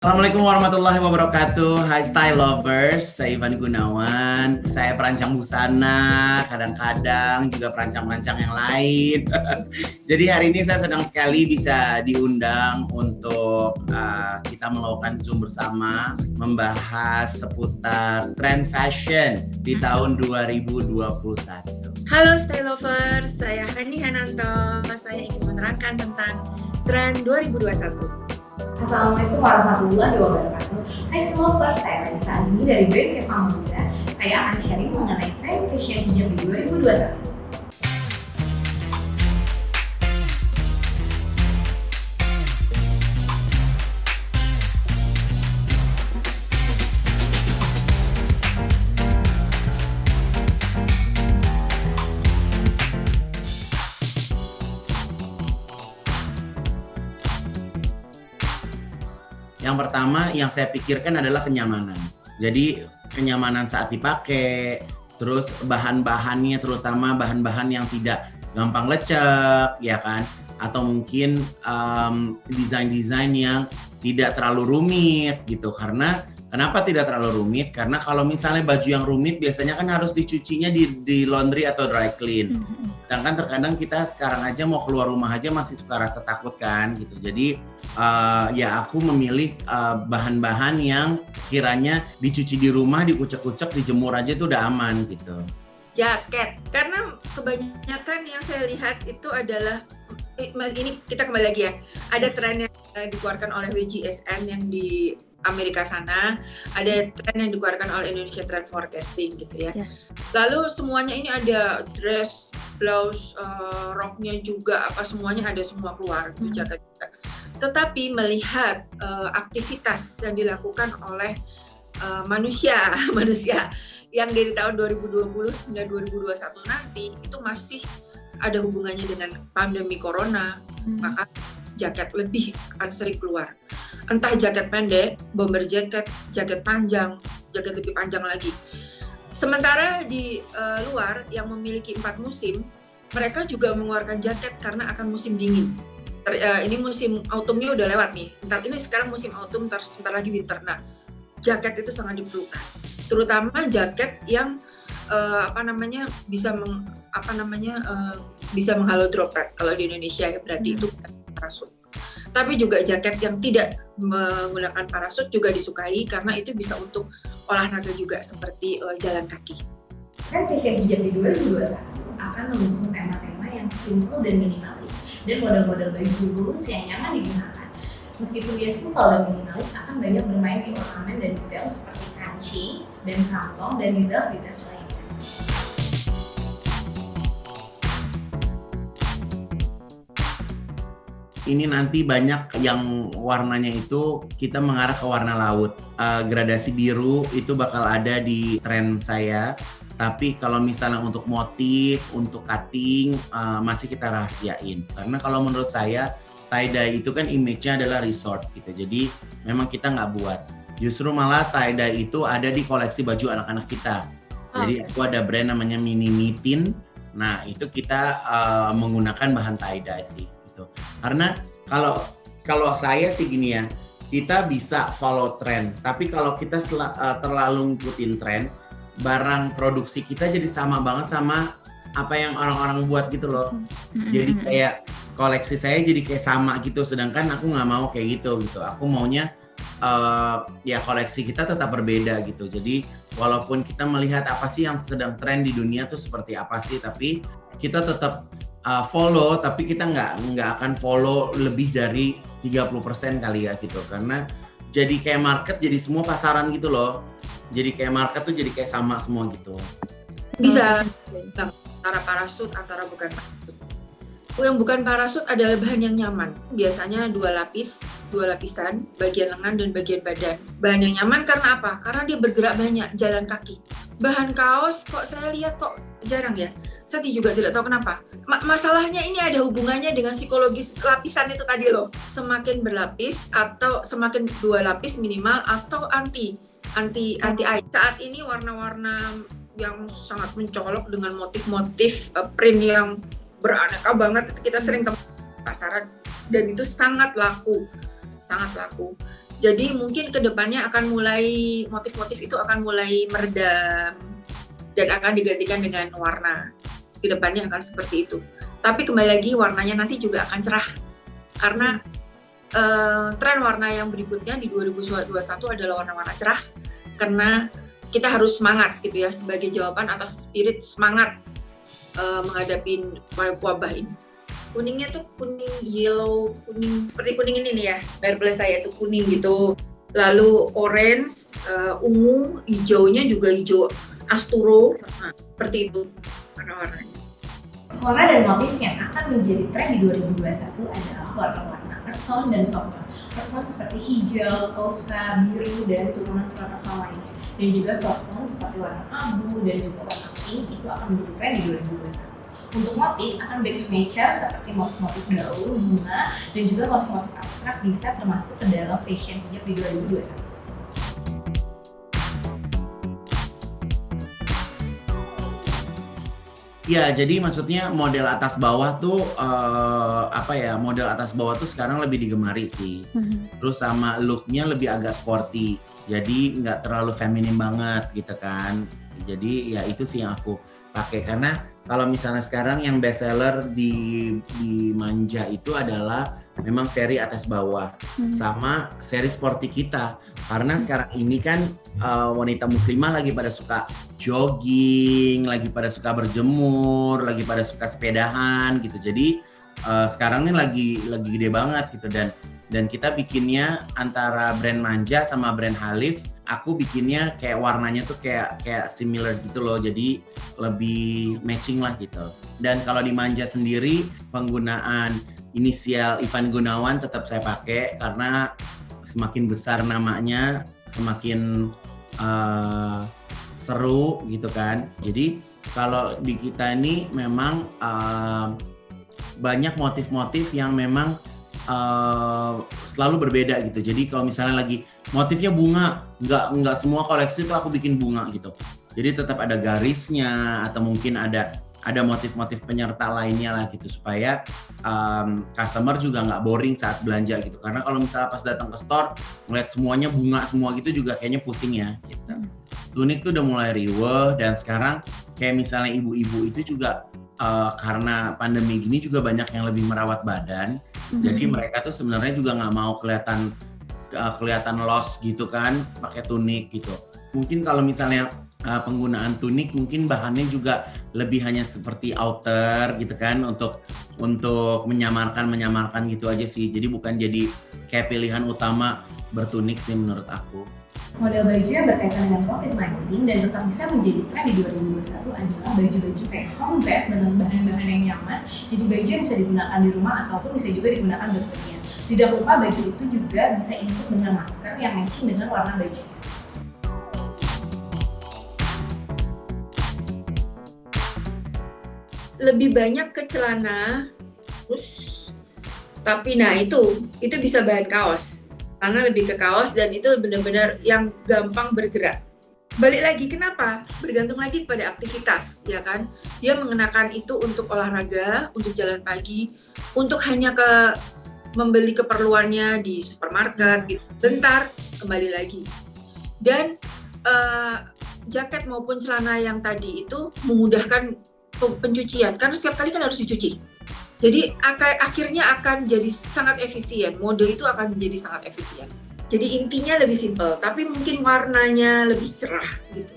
Assalamualaikum warahmatullahi wabarakatuh. Hai Style Lovers, saya Ivan Gunawan. Saya perancang busana, kadang-kadang juga perancang-perancang yang lain. Jadi hari ini saya senang sekali bisa diundang untuk kita melakukan Zoom bersama, membahas seputar tren fashion di tahun 2021. Halo Style Lovers, saya Hani Hananto. Saya ingin menerangkan tentang tren 2021. Assalamualaikum warahmatullahi wabarakatuh. Hai Lovers, saya Raisa Azmi dari brand Kepa Muza. Saya akan sharing mengenai tren fashion hijab di 2021. Yang pertama yang saya pikirkan adalah kenyamanan. Jadi kenyamanan saat dipakai, terus bahan-bahannya terutama bahan-bahan yang tidak gampang lecek, ya kan? Atau mungkin desain-desain yang tidak terlalu rumit gitu. Karena kenapa tidak terlalu rumit? Karena kalau misalnya baju yang rumit biasanya kan harus dicucinya di laundry atau dry clean. Sedangkan terkadang kita sekarang aja mau keluar rumah aja masih suka rasa takut kan gitu. Jadi ya aku memilih bahan-bahan yang kiranya dicuci di rumah, dikucek-kucek, dijemur aja itu udah aman gitu. Jaket, karena kebanyakan yang saya lihat itu adalah ini kita kembali lagi ya. Ada tren yang dikeluarkan oleh WGSN yang di Amerika sana, ada tren yang dikeluarkan oleh Indonesia Trend Forecasting gitu ya. Lalu semuanya ini ada dress, blouse, roknya juga apa semuanya ada semua keluar itu jaket juga. Tetapi melihat aktivitas yang dilakukan oleh manusia yang dari tahun 2020 hingga 2021 nanti itu masih ada hubungannya dengan pandemi corona, maka jaket lebih akan sering keluar. Entah jaket pendek, bomber jacket, jaket panjang, jaket lebih panjang lagi. Sementara di luar yang memiliki 4 musim, mereka juga mengeluarkan jaket karena akan musim dingin. Ini musim autumnnya udah lewat nih. Ini sekarang musim autumn, sebentar lagi winter. Nah, jaket itu sangat diperlukan. Terutama jaket yang bisa menghalau droplet kalau di Indonesia ya, berarti itu parasut. Tapi juga jaket yang tidak menggunakan parasut juga disukai karena itu bisa untuk olahraga juga seperti jalan kaki. Tren fashion hijab di 2021 akan mengusung tema-tema yang simple dan minimalis dan model-model baju bulus yang nyaman digunakan. Meskipun dia simple dan minimalis, akan banyak bermain di ornamen dan detail seperti kancing dan kantong dan detail-detail lainnya. Ini nanti banyak yang warnanya itu kita mengarah ke warna laut. Gradasi biru itu bakal ada di tren saya. Tapi kalau misalnya untuk motif, untuk cutting, masih kita rahasiain. Karena kalau menurut saya, tie-dye itu kan image-nya adalah resort gitu. Jadi memang kita nggak buat. Justru malah tie-dye itu ada di koleksi baju anak-anak kita. Jadi aku ada brand namanya Mini Mitin. Nah itu kita menggunakan bahan tie-dye sih. Karena kalau saya sih gini ya, kita bisa follow tren, tapi kalau kita terlalu ngikutin tren, barang produksi kita jadi sama banget sama apa yang orang-orang buat gitu loh. Jadi kayak koleksi saya jadi kayak sama gitu, sedangkan aku nggak mau kayak gitu. Aku maunya ya koleksi kita tetap berbeda gitu. Jadi walaupun kita melihat apa sih yang sedang tren di dunia tuh seperti apa sih, tapi kita tetap follow, tapi kita nggak akan follow lebih dari 30% kali ya gitu, karena jadi kayak market, jadi semua pasaran gitu loh, jadi kayak market tuh jadi kayak sama semua gitu. Bisa antara parasut, antara bukan parasut. Yang bukan parasut adalah bahan yang nyaman, biasanya 2 lapisan, bagian lengan dan bagian badan. Bahan yang nyaman karena apa? Karena dia bergerak banyak, jalan kaki. Bahan kaos kok saya lihat kok jarang ya. Saya juga tidak tahu kenapa. Masalahnya ini ada hubungannya dengan psikologis lapisan itu tadi loh. Semakin berlapis atau semakin 2 lapis minimal atau anti air. Saat ini warna-warna yang sangat mencolok dengan motif-motif print yang beraneka banget kita sering temukan di pasaran dan itu sangat laku. Jadi mungkin kedepannya akan mulai motif-motif itu akan mulai meredam dan akan digantikan dengan warna. Kedepannya akan seperti itu. Tapi kembali lagi warnanya nanti juga akan cerah karena tren warna yang berikutnya di 2021 adalah warna-warna cerah karena kita harus semangat gitu ya sebagai jawaban atas spirit semangat menghadapi wabah ini. Kuningnya tuh kuning yellow, kuning seperti kuning ini nih ya, purple saya itu kuning gitu. Lalu orange, ungu, hijaunya juga hijau asturo, nah, seperti itu warna-warnanya. Warna dan motif yang akan menjadi tren di 2021 adalah warna-warna earth tone dan soft tone. Earth tone seperti hijau, toska, biru, dan turunan-turunan earth tone lainnya. Dan juga soft tone seperti warna abu dan juga warna pink itu akan menjadi tren di 2021. Untuk motif akan back to nature seperti motif-motif daun, bunga, dan juga motif-motif abstrak bisa termasuk ke dalam fashion hijab di 2021. Ya, jadi maksudnya model atas bawah tuh model atas bawah tuh sekarang lebih digemari sih. Terus sama looknya lebih agak sporty, jadi nggak terlalu feminim banget gitu kan. Jadi ya itu sih yang aku pakai karena kalau misalnya sekarang yang best seller di Manja itu adalah memang seri atas bawah sama seri sporty kita karena sekarang ini kan wanita muslimah lagi pada suka jogging, lagi pada suka berjemur, lagi pada suka sepedahan gitu. Jadi sekarang ini lagi gede banget gitu dan kita bikinnya antara brand Manja sama brand Halif. Aku bikinnya kayak warnanya tuh kayak similar gitu loh, jadi lebih matching lah gitu. Dan kalau di Manja sendiri penggunaan inisial Ivan Gunawan tetap saya pakai karena semakin besar namanya semakin seru gitu kan. Jadi kalau di kita ini memang banyak motif-motif yang memang selalu berbeda gitu. Jadi kalau misalnya lagi motifnya bunga, nggak semua koleksi itu aku bikin bunga gitu. Jadi tetap ada garisnya atau mungkin ada motif-motif penyerta lainnya lah gitu supaya customer juga nggak boring saat belanja gitu. Karena kalau misalnya pas datang ke store ngeliat semuanya bunga semua gitu juga kayaknya pusing ya gitu. Tunik tuh udah mulai riweh dan sekarang kayak misalnya ibu-ibu itu juga karena pandemi gini juga banyak yang lebih merawat badan. Jadi mereka tuh sebenarnya juga nggak mau kelihatan loss gitu kan pakai tunik gitu. Mungkin kalau misalnya penggunaan tunik mungkin bahannya juga lebih hanya seperti outer gitu kan untuk menyamarkan gitu aja sih. Jadi bukan jadi kayak pilihan utama bertunik sih menurut aku. Model baju yang berkaitan dengan COVID-19 dan tetap bisa menjadi tren di 2021 adalah baju-baju kayak home dress dengan bahan-bahan yang nyaman. Jadi baju yang bisa digunakan di rumah ataupun bisa juga digunakan berpergian. Tidak lupa baju itu juga bisa input dengan masker yang matching dengan warna baju. Lebih banyak ke celana, terus tapi nah itu bisa bahan kaos. Karena lebih ke kaos dan itu benar-benar yang gampang bergerak. Balik lagi, kenapa? Bergantung lagi pada aktivitas, ya kan? Dia mengenakan itu untuk olahraga, untuk jalan pagi, untuk hanya membeli keperluannya di supermarket, gitu. Bentar, kembali lagi. Dan jaket maupun celana yang tadi itu memudahkan pencucian, karena setiap kali kan harus dicuci. Jadi akhirnya akan jadi sangat efisien, mode itu akan menjadi sangat efisien. Jadi intinya lebih simpel, tapi mungkin warnanya lebih cerah gitu.